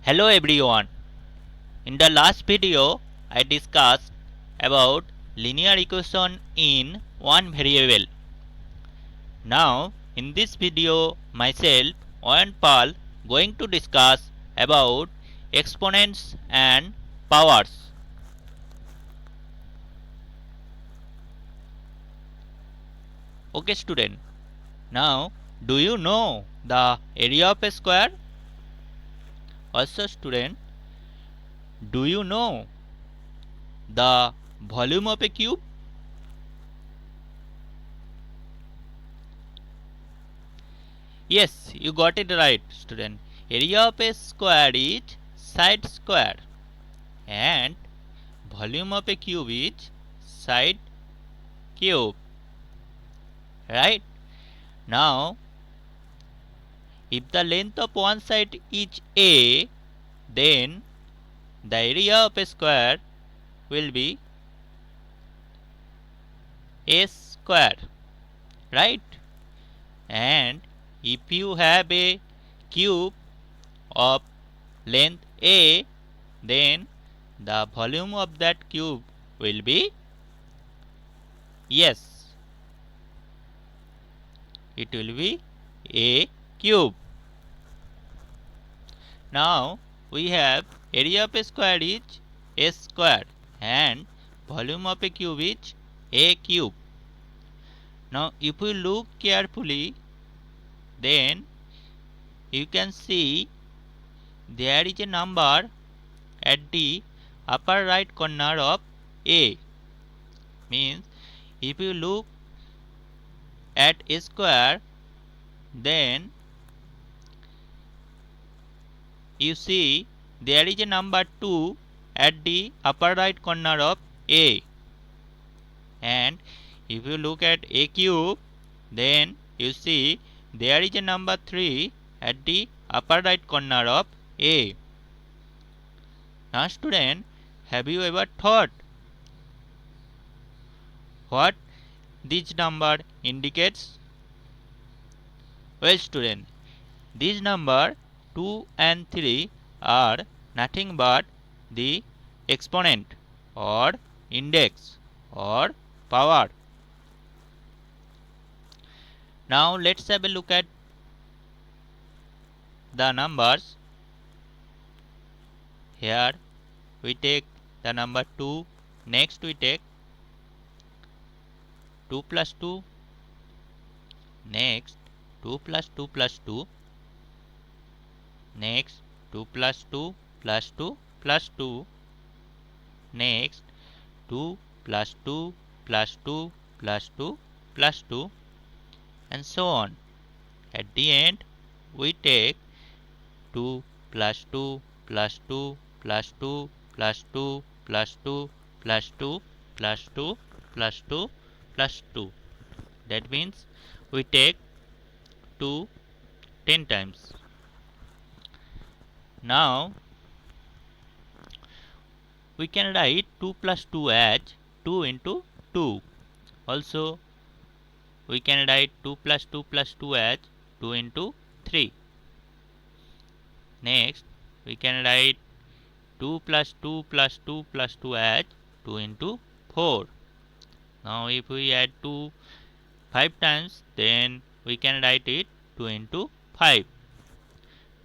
Hello everyone. In the last video, I discussed about linear equation in one variable. Now, in this video, myself and Paul going to discuss about exponents and powers. Okay, student. Now, do you know the area of a square? Also, student, do you know the volume of a cube? Yes, you got it right, student. Area of a square is side square and volume of a cube is side cube. Right? Now, if the length of one side is a, then the area of a square will be a square. Right? And if you have a cube of length a, then the volume of that cube will be, yes, it will be a cube. Now we have area of a square is a square and volume of a cube is a cube. Now if we look carefully, then you can see there is a number at the upper right corner of a. Means if you look at a square, then you see there is a number 2 at the upper right corner of a. And if you look at a cube, then you see there is a number 3 at the upper right corner of a. Now student, have you ever thought what this number indicates? Well student, these number 2 and 3 are nothing but the exponent or index or power. Now let's have a look at the numbers. Here we take the number 2, next we take 2 plus 2, next 2 plus 2 plus 2, next 2 plus 2 plus 2 plus 2, next 2 plus 2 plus 2 plus 2 plus 2, and so on. At the end we take 2 plus 2 plus 2 plus 2 plus 2 plus 2 plus 2 plus 2 plus 2 plus 2. That means we take 2 10 times. Now we can write 2 plus 2 as 2 into 2. Also we can write 2 plus 2 plus 2 as 2 into 3. Next we can write 2 plus 2 plus 2 plus 2 as 2 into 4. Now if we add 2 5 times, then we can write it 2 into 5.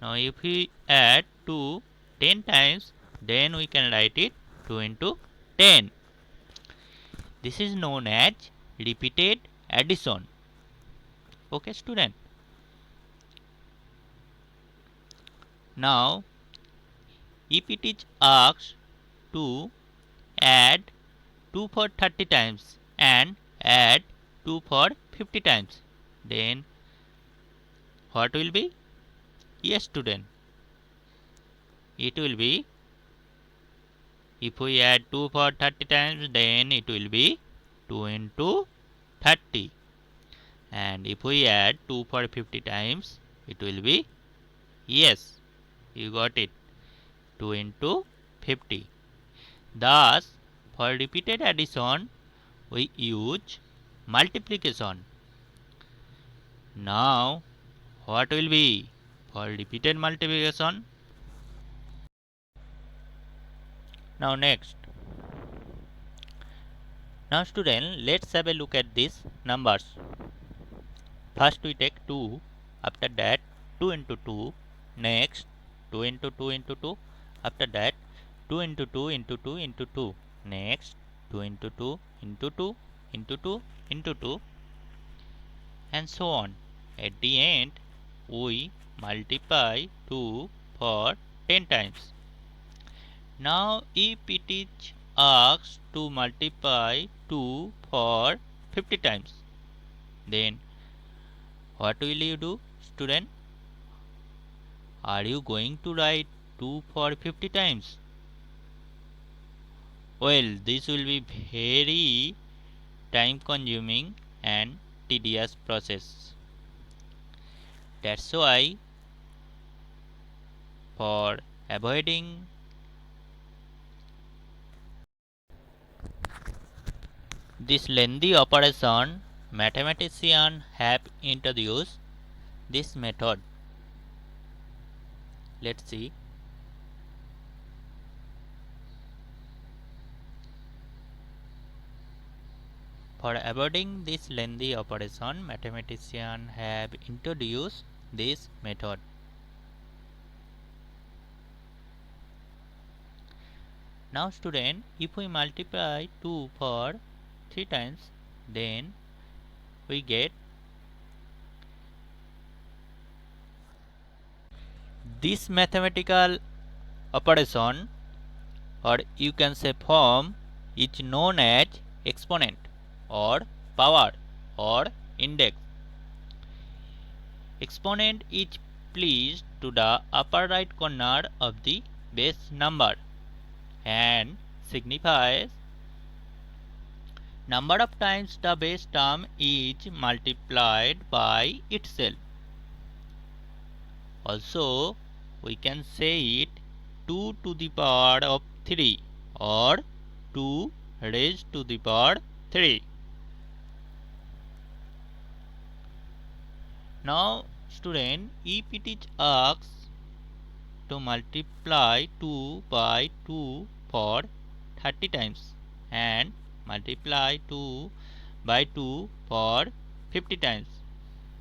Now if we add 2 10 times, then we can write it 2 into 10. This is known as repeated addition. Okay student. Now if it is asked to add 2 for 30 times and add 2 for 50 times, then what will be? Yes student, it will be, if we add 2 for 30 times, then it will be 2 into 30. And if we add 2 for 50 times, it will be, yes, you got it, 2 into 50. Thus, for repeated addition, we use multiplication. Now, what will be for repeated multiplication? Now next. Now student, let's have a look at these numbers. First we take 2, after that 2 into 2, next 2 into 2 into 2, after that 2 into 2 into 2 into 2, next 2 into 2 into 2 into 2 into 2, and so on. At the end, we multiply 2 for 10 times. Now if it is asked to multiply 2 for 50 times, then what will you do, student? Are you going to write 2 for 50 times? Well, this will be very time consuming and tedious process. That's why, for avoiding this lengthy operation, mathematicians have introduced this method. Let's see. For avoiding this lengthy operation, mathematicians have introduced this method. Now student, if we multiply 2 for 3 times, then we get this mathematical operation, or you can say form, is known as exponent or power or index. Exponent is placed to the upper right corner of the base number and signifies number of times the base term is multiplied by itself. Also, we can say it 2 to the power of 3 or 2 raised to the power 3. Now student, if it is asked to multiply 2 by 2 for 30 times and multiply 2 by 2 for 50 times,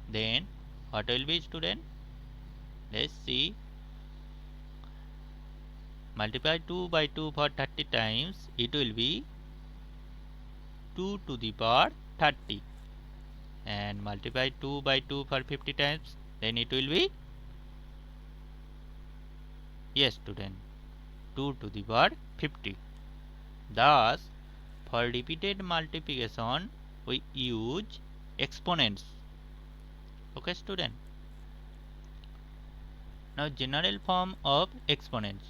then what will be, student? Let's see. Multiply 2 by 2 for 30 times, it will be 2 to the power 30, and multiply 2 by 2 for 50 times, then it will be, yes student, 2 to the power 50. Thus, for repeated multiplication, we use exponents. Okay student. Now general form of exponents.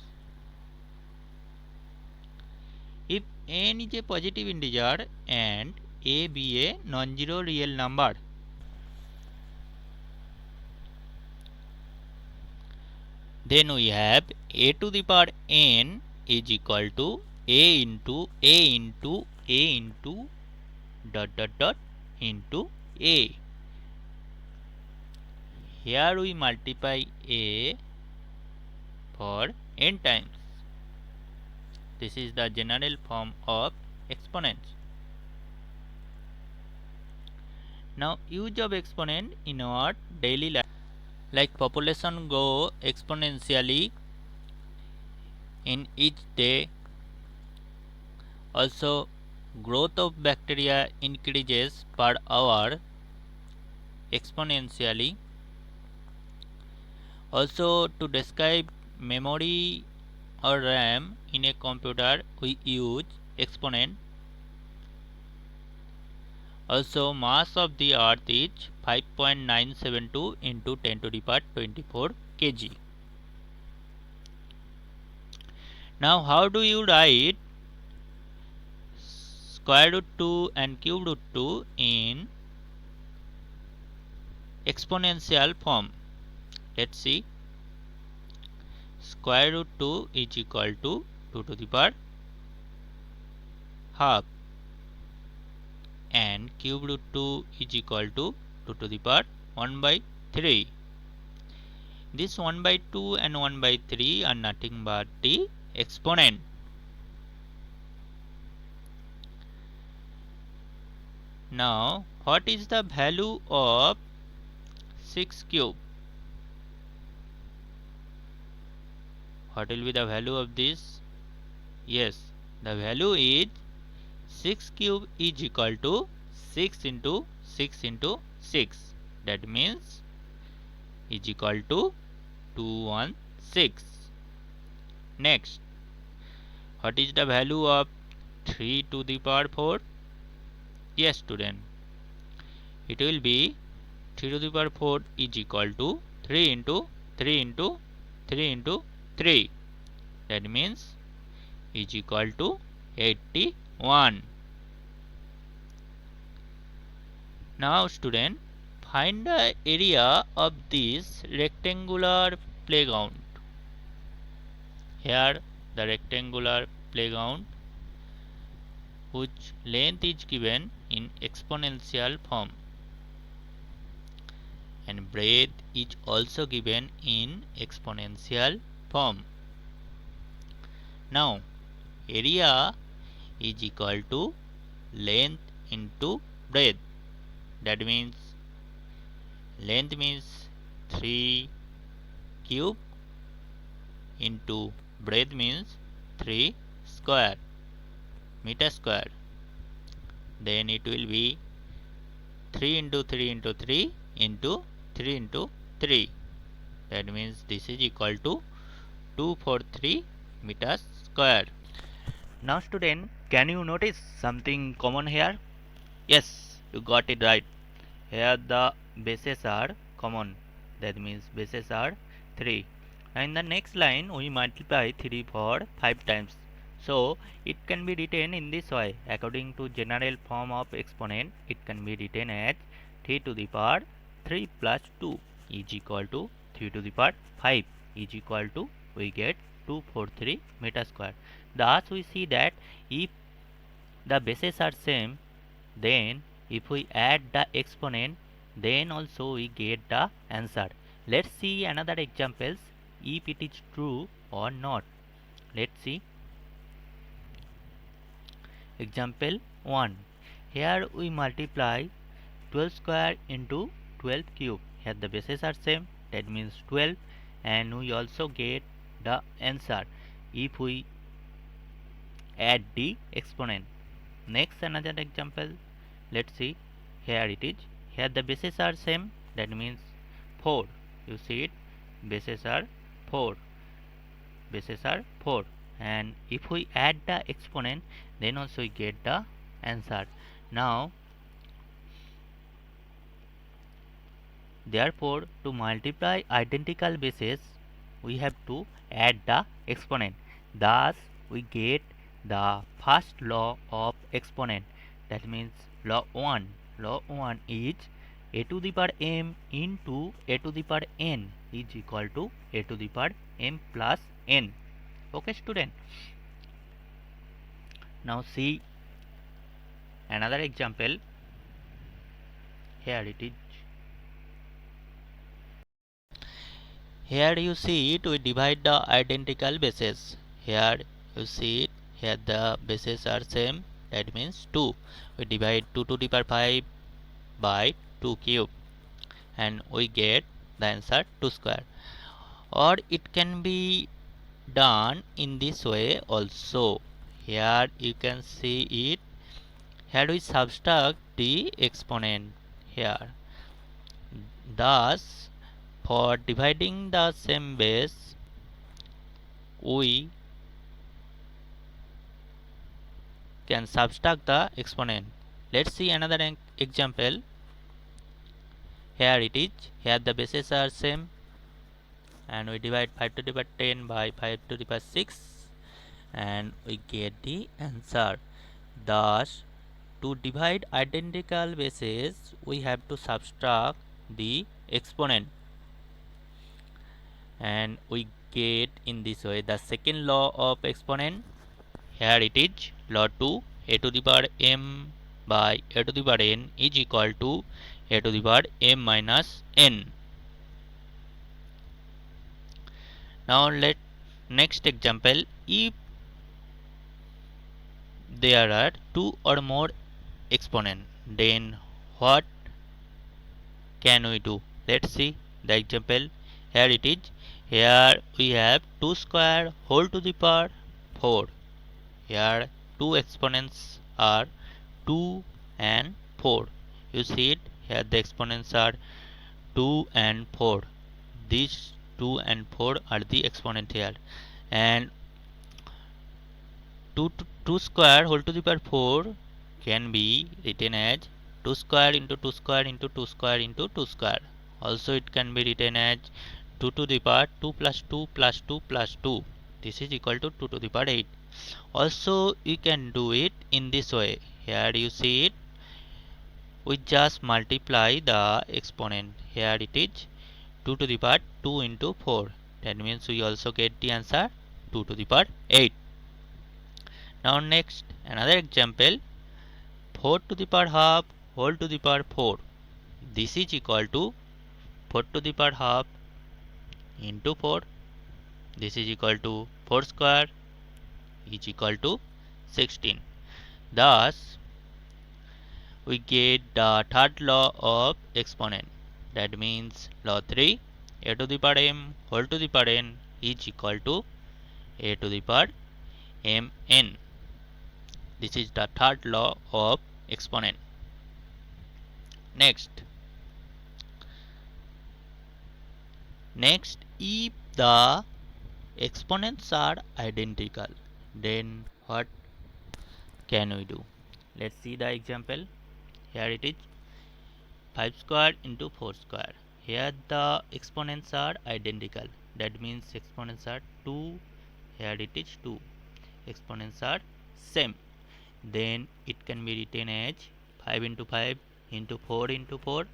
If n is a positive integer and a be a non-zero real number, then we have a to the power n is equal to a into a into a into dot dot dot into a. Here we multiply a for n times. This is the general form of exponents. Now use of exponent in our daily life. Like population grow exponentially in each day. Also growth of bacteria increases per hour exponentially. Also to describe memory or RAM in a computer, we use exponent. Also mass of the earth is 5.972 into 10 to the power 24 kg. Now how do you write square root 2 and cube root 2 in exponential form? Let's see. Square root 2 is equal to 2 to the power half, and cube root 2 is equal to 2 to the power 1 by 3. This 1 by 2 and 1 by 3 are nothing but the exponent. Now what is the value of 6 cube? What will be the value of this? Yes, the value is 6 cube is equal to 6 into 6 into 6. That means is equal to 216. Next, what is the value of 3 to the power 4? Yes, student. It will be 3 to the power 4 is equal to 3 into 3 into 3 into 3. That means is equal to 81. Now student, find the area of this rectangular playground. Here the rectangular playground whose length is given in exponential form and breadth is also given in exponential form. Now area is equal to length into breadth. That means length means 3 cube into breadth means 3 square meter square. Then it will be 3 into 3 into 3 into 3 into 3. That means this is equal to 243 meters square. Now student, can you notice something common here? Yes, you got it right. Here the bases are common. That means bases are 3. Now in the next line we multiply 3 for 5 times. So it can be written in this way. According to general form of exponent, it can be written as 3 to the power 3 plus 2 is equal to 3 to the power 5 is equal to, we get 243 meter square. Thus we see that if the bases are same, then if we add the exponent, then also we get the answer. Let's see another examples if it is true or not. Let's see. Example 1. Here we multiply 12 square into 12 cube. Here the bases are same, that means 12, and we also get the answer if we add the exponent. Next another example, let's see. Here it is. Here the bases are same, that means 4. You see it, bases are 4. Bases are 4, and if we add the exponent, then also we get the answer. Now therefore to multiply identical bases, we have to add the exponent. Thus we get the first law of exponent, that means law 1. Law 1 is a to the power m into a to the power n is equal to a to the power m plus n. Okay student. Now see another example. Here it is. Here you see it, we divide the identical bases. Here you see it, here the bases are same, that means 2. We divide 2 to the power 5 by 2 cube and we get the answer 2 square. Or it can be done in this way also. Here you can see it. Here we subtract the exponent here. Thus for dividing the same base, we can subtract the exponent. Let's see another example. Here it is. Here the bases are same, and we divide 5 to the power 10 by 5 to the power 6, and we get the answer. Thus, to divide identical bases, we have to subtract the exponent, and we get in this way the second law of exponent. Here it is, law 2, a to the power m by a to the power n is equal to a to the power m minus n. Now let next example, if there are two or more exponent, Then what can we do? Let's see the example. Here it is. Here we have 2 square whole to the power 4. Here two exponents are 2 and 4. You see it? Here the exponents are 2 and 4. These 2 and 4 are the exponent here. And 2 square whole to the power 4 can be written as 2 square into 2 square into 2 square into 2 square. Also it can be written as 2 to the power 2 plus 2 plus 2 plus 2. This is equal to 2 to the power 8. Also you can do it in this way. Here you see it. We just multiply the exponent. Here it is 2 to the power 2 into 4. That means we also get the answer 2 to the power 8. Now next another example, 4 to the power half whole to the power 4. This is equal to 4 to the power half into 4. This is equal to 4 square is equal to 16. Thus we get the third law of exponent. That means law 3, a to the power m whole to the power n is equal to a to the power mn. This is the third law of exponent. Next, if the exponents are identical, then what can we do? Let's see the example. Here it is 5 square into 4 square. Here the exponents are identical. That means exponents are 2. Here it is 2. Exponents are same. Then it can be written as 5 into 5 into 4 into 4.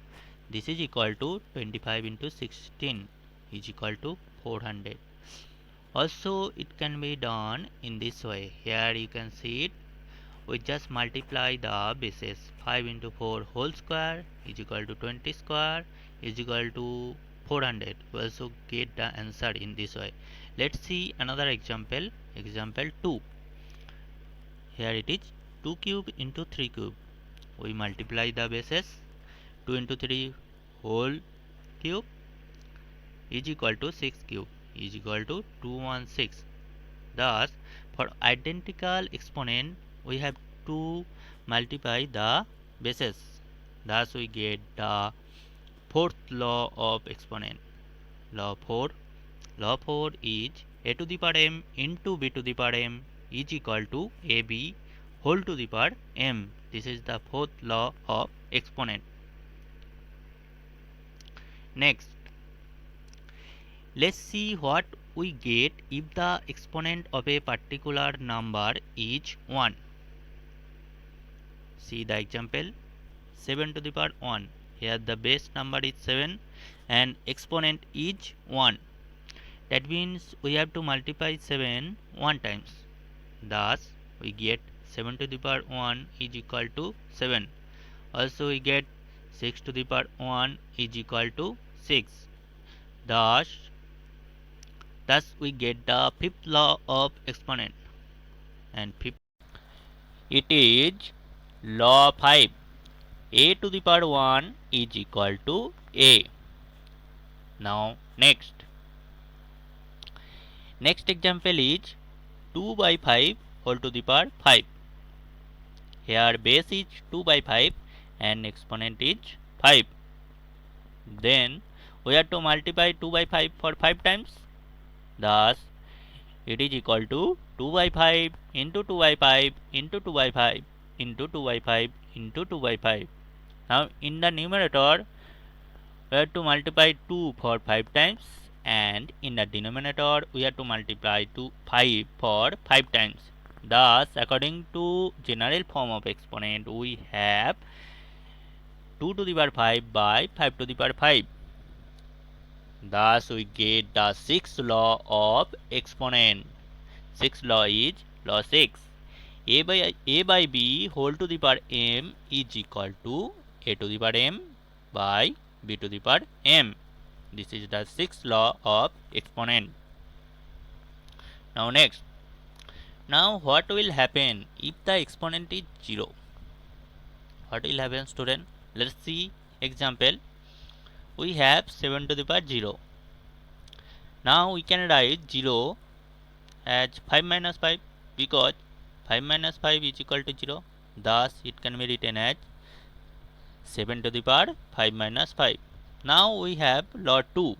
This is equal to 25 into 16 is equal to 400. Also it can be done in this way. Here you can see it. We just multiply the bases. 5 into 4 whole square is equal to 20 square is equal to 400. We also get the answer in this way. Let's see another example. Example 2. Here it is 2 cube into 3 cube. We multiply the bases. 2 into 3 whole cube is equal to 6 cube is equal to 216. Thus, for identical exponent, we have to multiply the bases. Thus, we get the fourth law of exponent. Law 4. Law 4 is a to the power m into b to the power m is equal to ab whole to the power m. This is the fourth law of exponent. Next, let's see what we get if the exponent of a particular number is 1. See the example 7 to the power 1. Here the base number is 7 and exponent is 1. That means we have to multiply 7 1 times. Thus we get 7 to the power 1 is equal to 7. Also we get 6 to the power 1 is equal to 6. Thus we get the fifth law of exponent. And fifth, it is law 5. A to the power 1 is equal to a. Now next example is 2 by 5 whole to the power 5. Here base is 2 by 5 and exponent is 5. Then we have to multiply 2 by 5 for 5 times. Thus it is equal to 2 by 5 into 2 by 5 into 2 by 5 into 2 by 5 into 2 by 5. Now in the numerator we have to multiply 2 for 5 times, and in the denominator we have to multiply 5 for 5 times. Thus according to general form of exponent we have 2 to the power 5 by 5 to the power 5. Thus we get the sixth law of exponent. Sixth law is law 6. A by b whole to the power m is equal to a to the power m by b to the power m. This is the sixth law of exponent. Now next. Now what will happen if the exponent is 0? What will happen, student? Let's see example. We have 7 to the power 0. Now we can write 0 as 5 minus 5 because 5 minus 5 is equal to 0. Thus it can be written as 7 to the power 5 minus 5. Now we have law 2.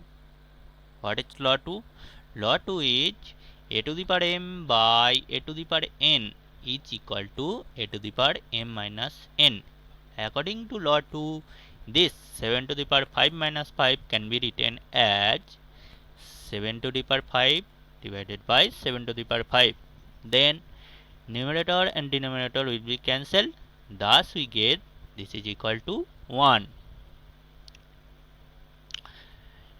What is law 2? Law 2 is a to the power m by a to the power n is equal to a to the power m minus n. According to law 2, this 7 to the power 5 minus 5 can be written as 7 to the power 5 divided by 7 to the power 5. Then numerator and denominator will be cancelled. Thus we get this is equal to 1.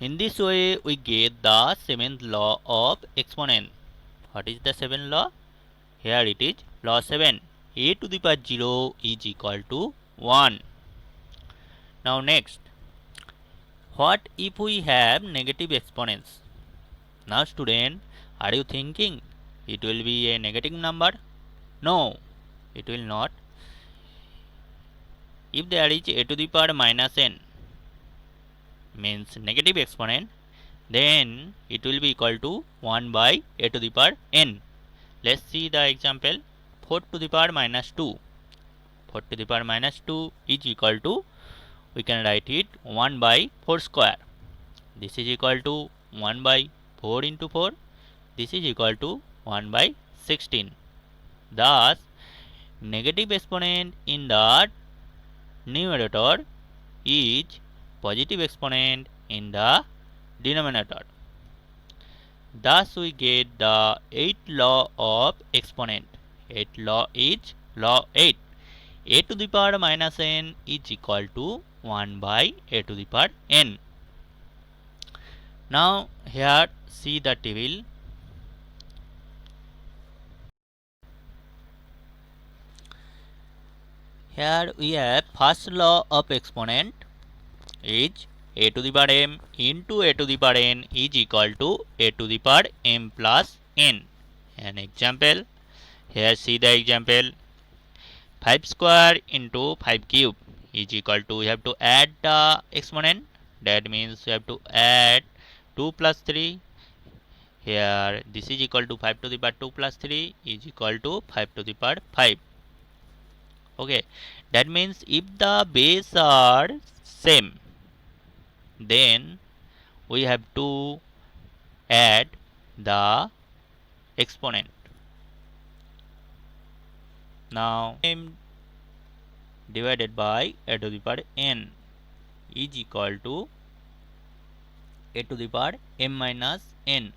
In this way we get the seventh law of exponent. What is the seventh law? Here it is law 7. A to the power 0 is equal to 1. Now next, what if we have negative exponents? Now student, are you thinking it will be a negative number? No, it will not. If there is a to the power minus n means negative exponent, then it will be equal to 1 by a to the power n. Let's see the example. 4 to the power minus 2. 4 to the power minus 2 is equal to, we can write it 1 by 4 square. This is equal to 1 by 4 into 4. This is equal to 1 by 16. Thus, negative exponent in the numerator is positive exponent in the denominator. Thus, we get the 8th law of exponent. 8th law is law 8. A to the power minus n is equal to 1 by a to the power n. Now, here see the table. Here we have first law of exponent is a to the power m into a to the power n is equal to a to the power m plus n. An example. Here see the example. 5 square into 5 cube is equal to, we have to add the exponent. That means we have to add 2 plus 3. Here this is equal to 5 to the power 2 plus 3 is equal to 5 to the power 5. Okay, that means if the base are same, then we have to add the exponent. Now m divided by a to the power n is equal to a to the power m minus n.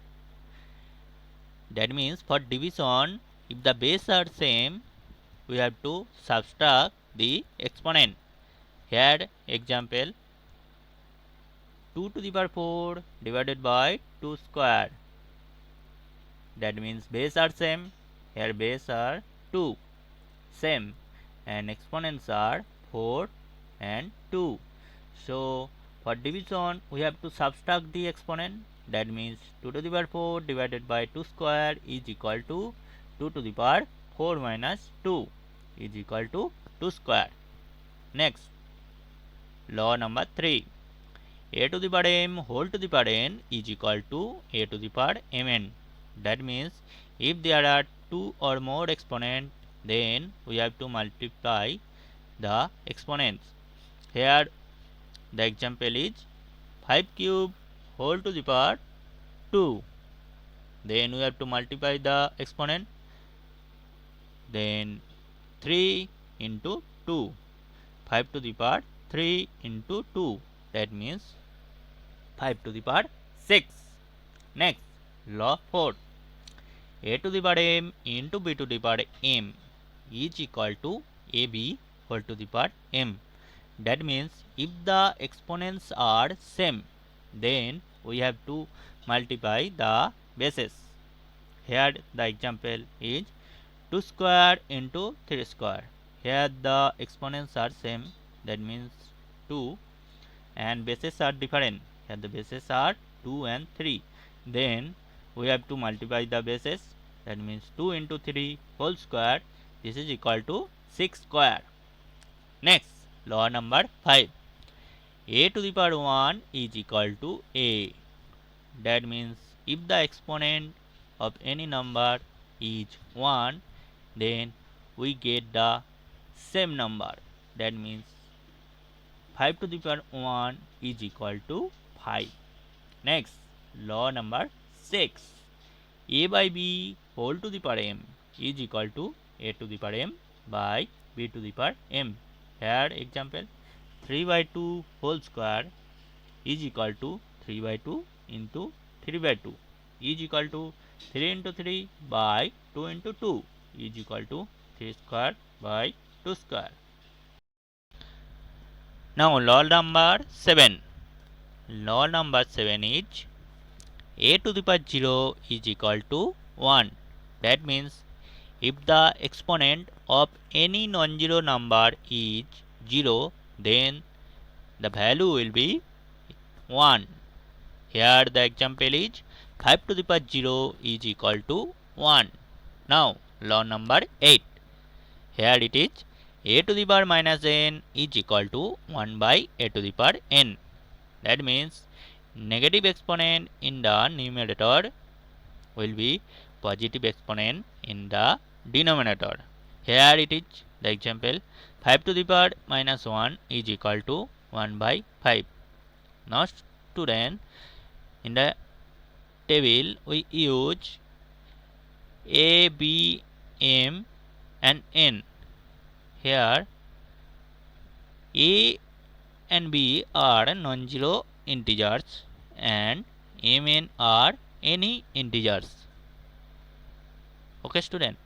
That means for division, if the base are same, we have to subtract the exponent. Here example, 2 to the power 4 divided by 2 square. That means base are same. Here base are 2 same and exponents are 4 and 2. So for division we have to subtract the exponent. That means 2 to the power 4 divided by 2 square is equal to 2 to the power 4 minus 2 is equal to 2 square. Next, law number 3. A to the power m whole to the power n is equal to a to the power mn. That means if there are 2 or more exponents, then we have to multiply the exponents. Here the example is 5 cube whole to the power 2. Then we have to multiply the exponent. Then 3 into 2. 5 to the power 3 into 2. That means 5 to the power 6. Next, law 4. A to the power m into b to the power m is equal to ab whole to the power m. That means if the exponents are same, then we have to multiply the bases. Here the example is 2 square into 3 square. Here the exponents are same, that means 2, and bases are different. Here the bases are 2 and 3. Then we have to multiply the bases. That means 2 into 3 whole square. This is equal to 6 square. Next, law number 5. A to the power 1 is equal to A. That means if the exponent of any number is 1, then we get the same number. That means 5 to the power 1 is equal to 5. Next, law number 6. A by B whole to the power m is equal to A to the power m by B to the power m. Here example, 3 by 2 whole square is equal to 3 by 2 into 3 by 2 is equal to 3 into 3 by 2 into 2 is equal to 3 square by 2 square. Now law number 7. Law number 7 is A to the power 0 is equal to 1. That means if the exponent of any non-zero number is 0, then the value will be 1. Here the example is 5 to the power 0 is equal to 1. Now law number 8. Here it is A to the power minus n is equal to 1 by A to the power n. That means negative exponent in the numerator will be positive exponent in the denominator. Here it is the example, 5 to the power minus 1 is equal to 1 by 5. Now student, in the table we use A, B, M and N. Here A and B are non-zero integers and M, N are any integers. Okay student.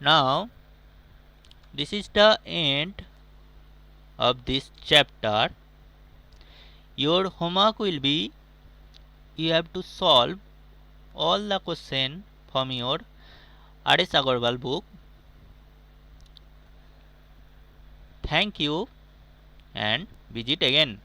Now this is the end of this chapter. Your homework will be, you have to solve all the question from your R.S. Agarwal book. Thank you and visit again.